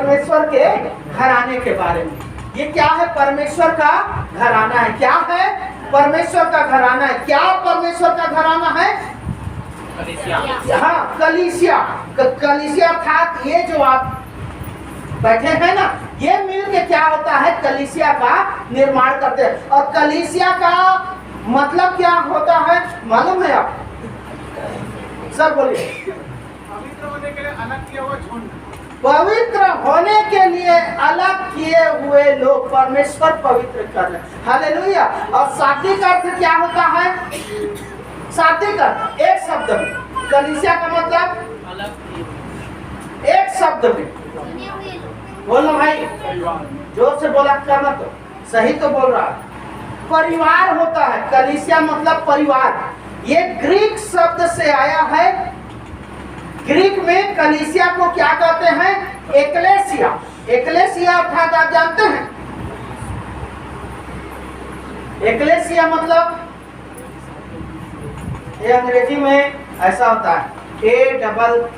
परमेश्वर के घराने के बारे में। ये क्या है? परमेश्वर का घराना है। क्या है? परमेश्वर का घराना है। क्या परमेश्वर का घराना है? हाँ, कलीसिया। कलीसिया अर्थात ये जो आप बैठे हैं ना, ये मिल के क्या होता है? कलीसिया का निर्माण करते हैं। और कलीसिया का मतलब क्या होता है मालूम है आप? सर बोलिए। पवित्र होने के लिए अलग किया हुआ झुंड। पवित्र होने के लिए अलग किए हुए लोग परमेश्वर पवित्र कर रहे हैं। हालेलुया। और शाब्दिक अर्थ क्या होता है? शाब्दिक अर्थ एक शब्द में, कलीसिया का मतलब अलग, एक शब्द में बोलो भाई, जोर से बोला करना, तो सही तो बोल रहा है। परिवार होता है कलीसिया, मतलब परिवार। ये ग्रीक शब्द से आया है। ग्रीक में कलीसिया को क्या कहते हैं? एक्लेसिया। एक्लेसिया अर्थात आप जानते हैं एक्लेसिया मतलब, ये अंग्रेजी में ऐसा होता है AKLESIYA,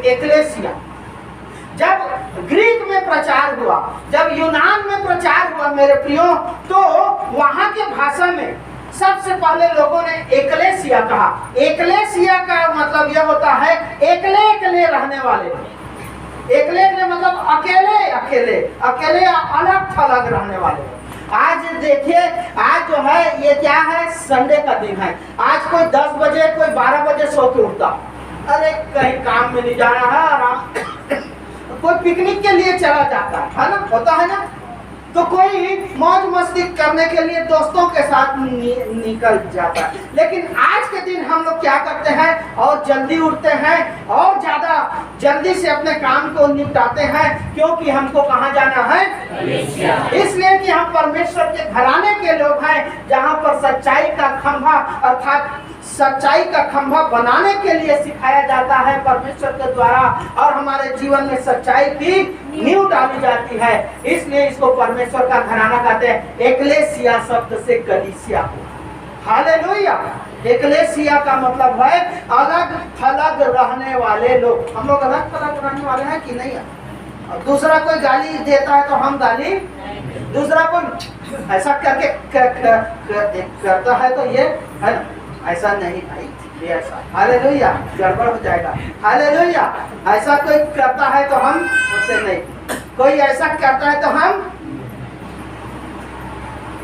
एक्लेसिया। जब ग्रीक में प्रचार हुआ, जब यूनान में प्रचार हुआ मेरे प्रियो, तो वहां के भाषा में सबसे पहले लोगों ने एक्लेसिया कहा। एक्लेसिया का मतलब यह होता है एकले एकले रहने वाले। एकले एकले मतलब अकेले अकेले अकेले, अलग थलग रहने वाले। आज देखिए, आज जो है ये क्या है? संडे का दिन है। आज कोई 10 बजे, कोई 12 बजे सो के उठता, अरे कहीं काम में नहीं जाना है, आराम कोई पिकनिक के लिए चला जाता है ना, होता है ना। तो कोई मौज मस्ती करने के लिए दोस्तों के साथ निकल जाता है। लेकिन आज के दिन हम लोग क्या करते हैं? और जल्दी उठते हैं और ज्यादा जल्दी से अपने काम को निपटाते हैं, क्योंकि हमको कहाँ जाना है? इसलिए कि हम परमेश्वर के घराने के लोग हैं, जहाँ पर सच्चाई का खंभा अर्थात सच्चाई का खंभा बनाने के लिए सिखाया जाता है परमेश्वर के द्वारा, और हमारे जीवन में सच्चाई की नींव डाली जाती है। इसलिए इसको परमेश्वर का घराना कहते हैं। एक्लेसिया शब्द से कलीसिया। हालेलुया। एक्लेसिया का मतलब है अलग थलग रहने वाले लोग। हम लोग अलग थलग रहने वाले हैं कि नहीं? और दूसरा कोई गाली देता है तो हम गाली, दूसरा कोई ऐसा करके करता है तो ये है ना, ऐसा नहीं भाई, ये ऐसा। हालेलुया, गड़बड़ हो जाएगा। हालेलुया। ऐसा कोई करता है तो हम उससे नहीं, कोई ऐसा करता है तो हम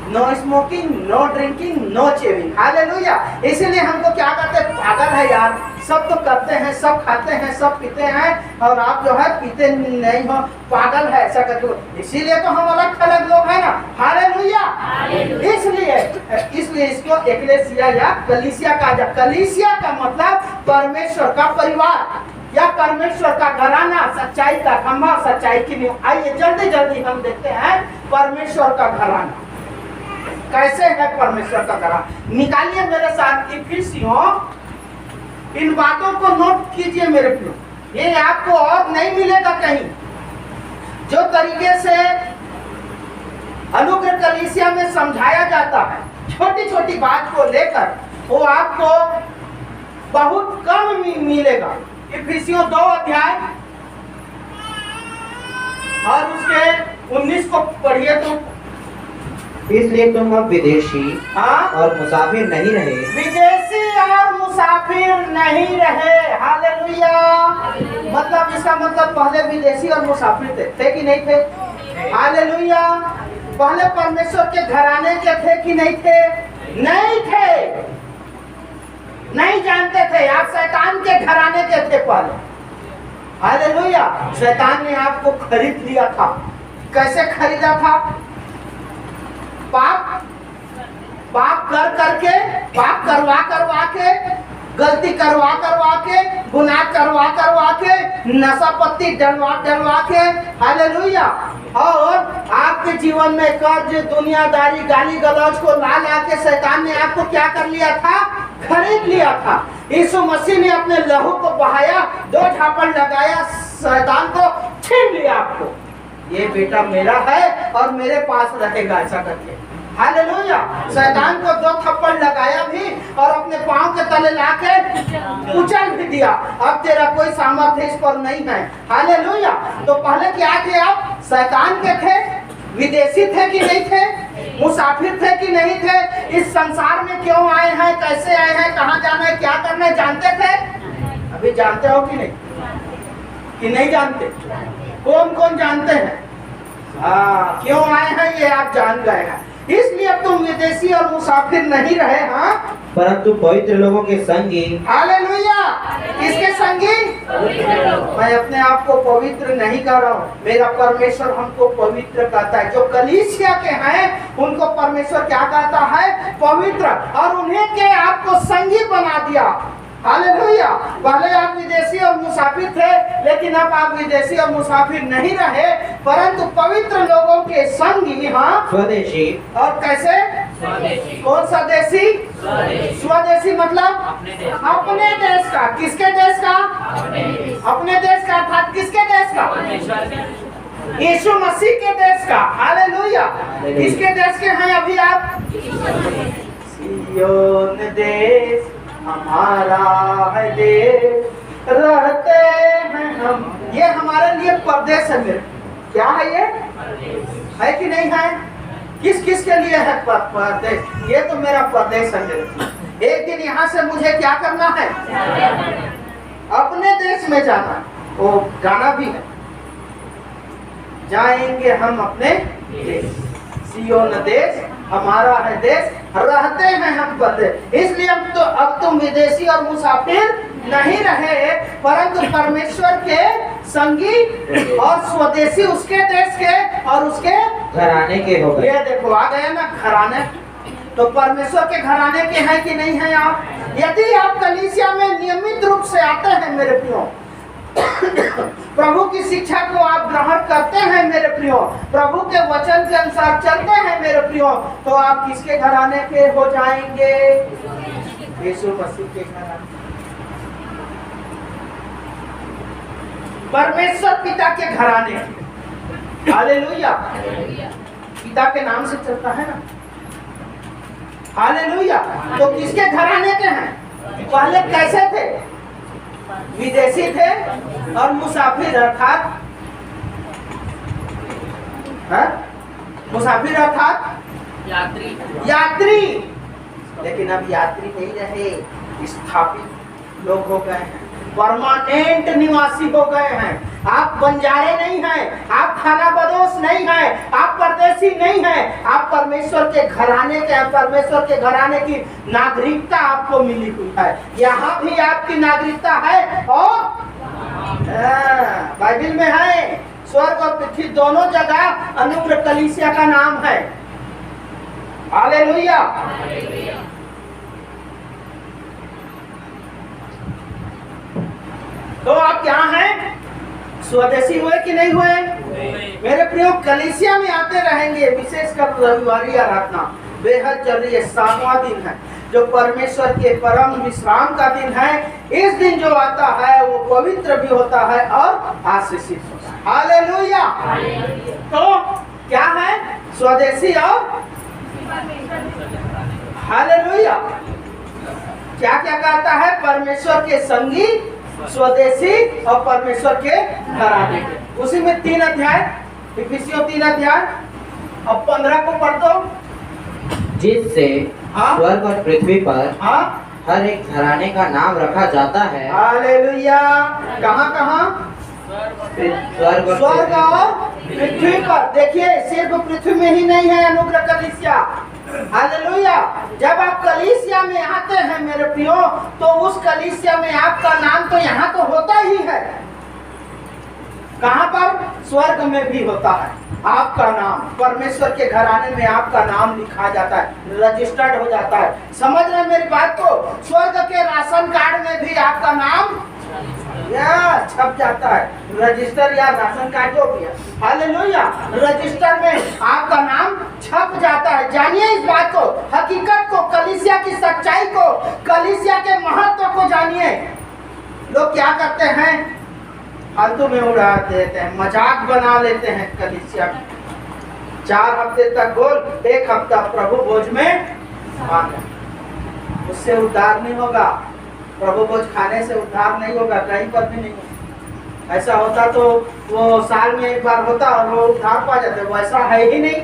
no smoking, no drinking, no chewing. Hallelujah. इसीलिए हमको क्या करते हैं? पागल है यार, सब तो करते हैं, सब खाते हैं, सब पीते हैं, और आप जो है पीते नहीं हो, पागल है ऐसा करके। इसीलिए तो हम अलग थलग लोग हैं ना। हालेलुया। इसलिए इसको एक्लेसिया या कलीसिया कहा जाए। कलीसिया का मतलब परमेश्वर का परिवार या परमेश्वर का घराना, सच्चाई का खंभा, सच्चाई की नींव। आइए जल्दी जल्दी हम देखते हैं परमेश्वर का घराना कैसे है। परमेश्वर का घराना निकालिए मेरे साथ इफिसियों। इन बातों को नोट कीजिए मेरे प्रियो, ये आपको और नहीं मिलेगा कहीं। जो तरीके से अनुग्रह कलीसिया में समझाया जाता है, छोटी छोटी बात को लेकर, वो आपको बहुत कम मिलेगा। इफिसियों 2 अध्याय और उसके 19 को पढ़िए तो। इसलिए तुम अब विदेशी और मुसाफिर नहीं रहे। विदेशी और मुसाफिर नहीं रहे। हालेलुया। मतलब इसका मतलब पहले विदेशी और मुसाफिर थे कि नहीं थे? हालेलुया। पहले परमेश्वर के घराने के थे कि नहीं थे? नहीं थे, नहीं जानते थे। आप शैतान के घराने के थे पहले। हालेलुया। शैतान ने आपको खरीद लिया था। कैसे खरीदा था? पाप करके, पाप करवा के, गलती करवा के, गुनाह करवा के, नशा पत्ती डलवा के। हालेलुया। और आपके जीवन में कर्ज, दुनियादारी, गाली गलौज को ला के शैतान ने आपको क्या कर लिया था? खरीद लिया था। यीशु मसीह ने अपने लहू को बहाया, 2 झापड़ लगाया, शैतान को छीन लिया आपको। ये बेटा मेरा है और मेरे पास रहेगा, ऐसा करके। हालेलुया। शैतान को 2 थप्पड़ लगाया भी और अपने पांव के तले लाके कुचल भी दिया। अब तेरा कोई सामर्थ्य इस पर नहीं है। हालेलुया। तो पहले क्या थे आप? शैतान के थे, विदेशी थे कि नहीं थे, मुसाफिर थे कि नहीं थे, इस संसार में क्यों आए हैं, कैसे आए हैं, कहाँ जाना है, क्या करना है, जानते थे? अभी जानते हो कि नहीं? कि नहीं जानते? कौन कौन जानते हैं? क्यों आए हैं ये आप जान गए हैं। इसलिए अब तुम विदेशी और मुसाफिर नहीं रहे, हाँ, परंतु पवित्र लोगों के संगी। हालेलुया। किसके संगी? मैं अपने आप को पवित्र नहीं कर रहा हूँ, मेरा परमेश्वर हमको पवित्र कहता है। जो कलीसिया के हैं उनको परमेश्वर क्या कहता है? पवित्र। और उन्हें के आपको संगी बना दिया। हालेलुया। पहले आप विदेशी और मुसाफिर थे, लेकिन अब आप विदेशी और मुसाफिर नहीं रहे, परंतु पवित्र लोगों के संगी, हाँ, स्वदेशी। और कैसे? स्वदेशी। कौन सा देशी? स्वदेशी मतलब अपने देश का। किसके देश का? अपने देश का अर्थात किसके देश का? यीशु मसीह के देश का। हालेलुया। किसके देश के हैं अभी आप? सिय्योन देश हमारा है देश, रहते हैं हम। ये हमारे लिए परदेश है। मेरे क्या है? ये है कि नहीं है? किस किस के लिए है परदेश? ये तो मेरा परदेश है। मेरे एक दिन यहाँ से मुझे क्या करना है? अपने देश में जाना। वो गाना भी है, जाएंगे हम अपने देश, सिय्योन देश हमारा है देश, रहते हैं हम परदेश। इसलिए अब तुम विदेशी और मुसाफिर नहीं रहे, परंतु परमेश्वर के संगी और स्वदेशी, उसके देश के और उसके घराने के हो गए। ये देखो आ गया ना घराने। तो परमेश्वर के घराने के हैं कि नहीं हैं आप? यदि आप कलीसिया में नियमित रूप से आते हैं मेरे प्रियो, प्रभु की शिक्षा को आप ग्रहण करते हैं मेरे प्रियो, प्रभु के वचन के अनुसार चलते हैं मेरे प्रियो, तो आप किसके घराने के हो जाएंगे? यीशु मसीह के घराने। परमेश्वर पिता के घराने। हालेलुया। पिता के नाम से चलता है ना। हालेलुया। तो किसके घराने के हैं? पहले कैसे थे? विदेशी थे और मुसाफिर अर्थात मुसाफिर अर्थात यात्री। लेकिन अब यात्री नहीं रहे, स्थापित लोग हो गए हैं, परमानेंट निवासी हो गए हैं। आप बंजारे नहीं हैं, आप खाना बदोश नहीं हैं, आप परदेशी नहीं हैं, आप परमेश्वर के घराने के हैं। परमेश्वर के घराने की नागरिकता आपको मिली हुई है। यहाँ भी आपकी नागरिकता है और बाइबल में है, स्वर्ग और पृथ्वी दोनों जगह अनुग्रह कलीसिया का नाम है। हालेलुया। तो आप क्या हैं? स्वदेशी हुए कि नहीं हुए? मेरे प्रियो, कलीसिया में आते रहेंगे, विशेषकर रविवारी आराधना बेहद चल रही है। 7वां दिन है जो परमेश्वर के परम विश्राम का दिन है। इस दिन जो आता है वो पवित्र भी होता है और आशीषित होता है। हालेलुया। तो क्या है? स्वदेशी और हालेलुया। क्या क्या कहता है? परमेश्वर के संगी, स्वदेशी और परमेश्वर के घराने। उसी में 3 अध्याय, इफिसियों 3 अध्याय और 15 को पढ़ दो। जिससे स्वर्ग और पृथ्वी पर हर एक घराने का नाम रखा जाता है। हालेलुया। कहाँ कहाँ? स्वर्ग और पृथ्वी पर। देखिए, सिर्फ पृथ्वी में ही नहीं है अनुग्रह कलीसिया। हालेलुया। जब आप कलीसिया में आते हैं मेरे प्रियो, तो उस कलीसिया में आपका नाम तो यहाँ तो होता ही है। कहाँ पर? स्वर्ग में भी होता है आपका नाम। परमेश्वर के घराने में आपका नाम लिखा जाता है, रजिस्टर्ड हो जाता है। समझ रहे हैं मेरी बात को? स्वर्ग के राशन कार्ड में भी आपका नाम छप जाता है, रजिस्टर या राशन कार्ड जो भी है। हालेलुया। रजिस्टर में आपका नाम छप जाता है। जानिए इस बात को, हकीकत को, कलीसिया की सच्चाई को, कलीसिया के महत्व को जानिए। लोग क्या करते हैं? फालतू में उड़ा देते हैं, मजाक बना लेते हैं कलीसिया। 4 हफ्ते तक गोल, 1 हफ्ता प्रभु भोज में आना। उससे उद्धार नहीं होगा, प्रभु भोज खाने से उद्धार नहीं होगा, कहीं पर भी नहीं होगा। ऐसा होता तो वो साल में 1 बार होता और वो उद्धार पा जाते, वो ऐसा है ही नहीं।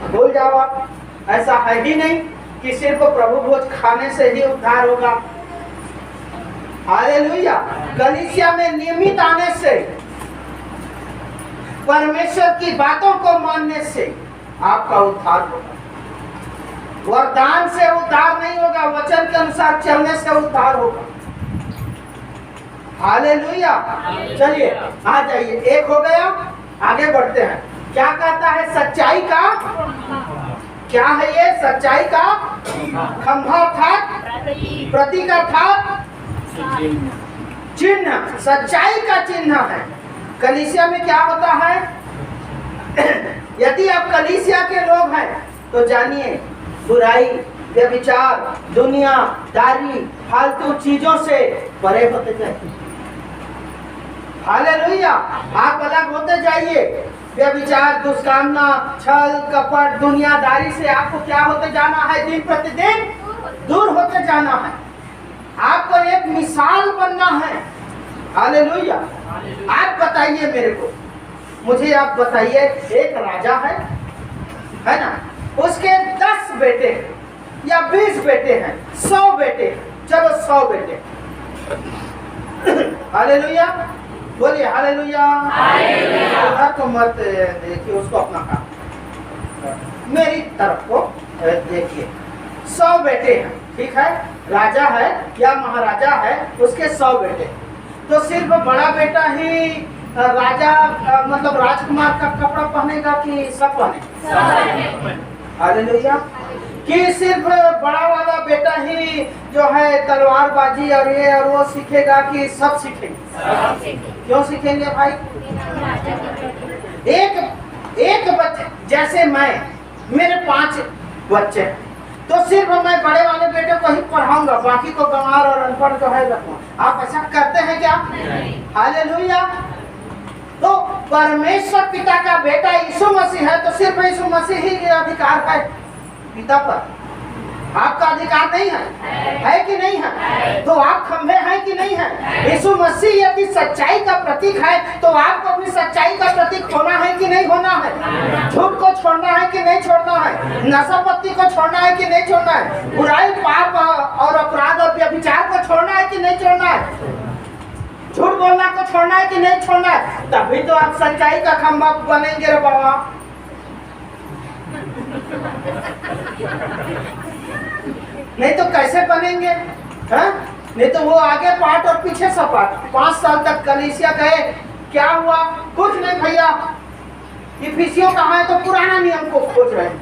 भूल जाओ आप, ऐसा है ही नहीं कि सिर्फ प्रभु भोज खाने से ही उद्धार होगा। हालेलुया। कलीसिया में नियमित आने से, परमेश्वर की बातों को मानने से आपका उद्धार होगा। वरदान से उद्धार नहीं होगा, वचन के अनुसार चलने से उद्धार होगा। हालेलुया। चलिए आ जाइए, 1 हो गया, आगे बढ़ते हैं। क्या कहता है? सच्चाई का क्या है? ये सच्चाई का खंभा अर्थात प्रतीक अर्थात चिन्ह, सच्चाई का चिन्ह है। कलीसिया में क्या होता है? यदि आप कलीसिया के लोग हैं तो जानिए, बुराई, व्यभिचार, दुनियादारी, फालतू चीजों से परे होते जाइए। हालेलुया। आप अलग होते जाइए। व्यभिचार, दुष्कामना, छल कपट, दुनियादारी से आपको क्या होते जाना है? दिन प्रतिदिन दूर होते जाना है। आपको एक मिसाल बनना है। हालेलुया। आप बताइए मेरे को, मुझे आप बताइए, एक राजा है ना, उसके 10 बेटे हैं या 20 बेटे हैं, 100 बेटे, चलो 100 बेटे। हालेलुया, बोलिए हालेलुया। उधर को मत देखिए, उसको अपना काम, मेरी तरफ को देखिए। 100 बेटे हैं, ठीक है, राजा है या महाराजा है, उसके 100 बेटे। तो सिर्फ बड़ा बेटा ही राजा मतलब राजकुमार का कपड़ा पहनेगा कि सब पहने? हालेलुया। कि सिर्फ बड़ा वाला बेटा ही जो है तलवारबाजी और ये और वो सीखेगा कि सब सीखेंगे? क्यों सीखेंगे भाई? एक बच्चे, जैसे मेरे 5 बच्चे हैं, तो सिर्फ मैं बड़े वाले बेटे को ही पढ़ाऊंगा, बाकी को गंवार और अनपढ़ जो है रखूंगा। आप ऐसा करते हैं क्या? हालेलुया। तो परमेश्वर पिता का बेटा यीशु मसीह है, तो सिर्फ यीशु मसीह ही अधिकार है पिता पर। आपका अधिकार नहीं है कि नहीं है? तो आप खंभे हैं कि नहीं है? यीशु मसीह यदि सच्चाई का प्रतीक है तो आपको भी सच्चाई का प्रतीक होना है कि नहीं होना है? झूठ को छोड़ना है कि नहीं छोड़ना है? नशापत्ती को छोड़ना है कि नहीं छोड़ना है? बुराई, पाप और अपराध और व्यभिचार को छोड़ना है कि नहीं छोड़ना है? झूठ बोलना को छोड़ना है कि नहीं छोड़ना है? तभी तो आप सच्चाई का खंभा बनेंगे रे बाबा। नहीं तो कैसे बनेंगे? है? नहीं तो वो आगे पार्ट और पीछे सपाट। 5 साल तक कलीसिया कहे क्या हुआ? कुछ नहीं भैया, इफिसियों कहाँ है? तो पुराना नियम को खोज रहे हैं।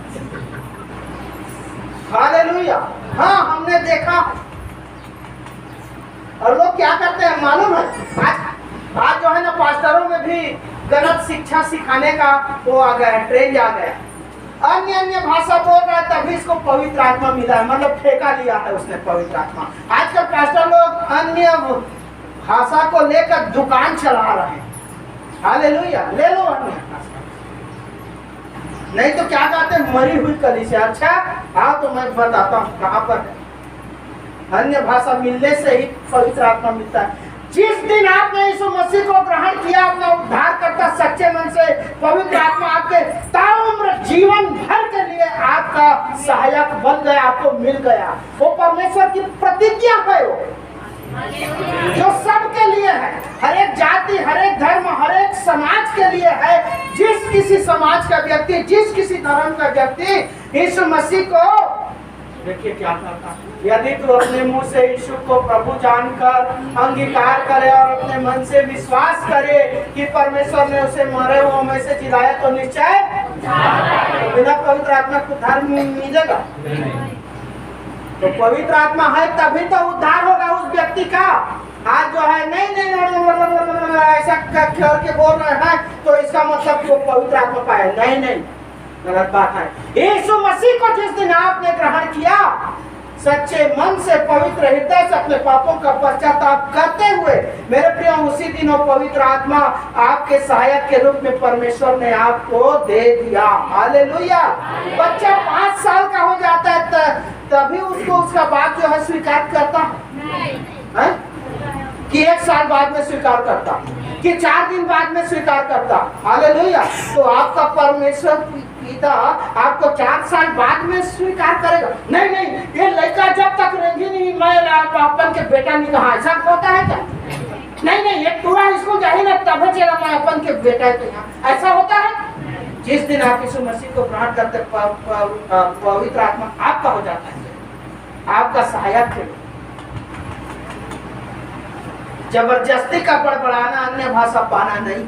हालेलुया। हाँ, हमने देखा। और लोग क्या करते हैं मालूम है? आज जो है ना, पास्टरों में भी गलत शिक्षा सिखाने का वो आ गया है, ट्रेंड आ गया। अन्य भाषा बोल रहा है तभी इसको पवित्र आत्मा मिला है, मतलब ठेका लिया है उसने पवित्र आत्मा। आजकल पास्टर लोग अन्य भाषा को लेकर दुकान चला रहे हैं। हालेलुया। ले लो अन्य भाषा, नहीं तो क्या कहते हैं? मरी हुई कलीसिया। अच्छा हाँ, तो मैं बताता हूँ कहाँ पर अन्य भाषा मिलने से ही पवित्र आत्मा मिलता है। जिस दिन आपने यीशु मसीह को ग्रहण किया अपना उद्धार करता सच्चे मन से, पवित्र आत्मा आपके ताउम्र जीवन भर के लिए आपका सहायक बन गया, आपको मिल गया। वो परमेश्वर की प्रतिज्ञा है, वो जो सबके लिए है, हर एक जाति, हर एक धर्म, हर एक समाज के लिए है। जिस किसी समाज का व्यक्ति, जिस किसी धर्म का व्यक्ति यीशु मसीह को, देखिए क्या करता, यदि तू अपने मुंह से यीशु को प्रभु जानकर अंगीकार करे और अपने मन से विश्वास करे कि परमेश्वर ने उसे मरे हुओं में से जिलाया, तो निश्चय बिना पवित्र आत्मा को उद्धार मिलेगा। तो पवित्र आत्मा है तभी तो उद्धार होगा उस व्यक्ति का। आज जो है नहीं ऐसा करके बोल रहे हैं तो इसका मतलब वो पवित्र आत्मा पाए, नहीं, गलत बात है। यीशु मसीह को जिस दिन आपने ग्रहण किया, सच्चे मन से पवित्र हृदय से अपने पापों का पश्चाताप करते हुए मेरे प्रियो उसी दिन वो पवित्र आत्मा आपके सहायक के रूप में परमेश्वर ने आपको दे दिया। हालेलुया। बच्चा 5 साल का हो जाता है तभी उसको उसका बात जो है स्वीकार करता है कि 1 साल बाद में स्वीकार करता, कि 4 दिन बाद में स्वीकार करता। हालेलुया। तो आपका परमेश्वर पिता आपको 4 साल बाद में स्वीकार करेगा? नहीं नहीं, ये लड़का जब तक रेंगी नहीं मैं अपन के बेटा नहीं कहा, ऐसा होता है क्या? नहीं नहीं, ये पूरा इसको जाहिर है तब चला मैं अपन के बेटा के यहाँ, ऐसा होता है? जिस दिन आप यीशु मसीह को ग्रहण करते पवित्र आत्मा आपका हो जाता है, आपका सहायक है। जबरदस्ती का बड़बड़ाना अन्य भाषा पाना नहीं।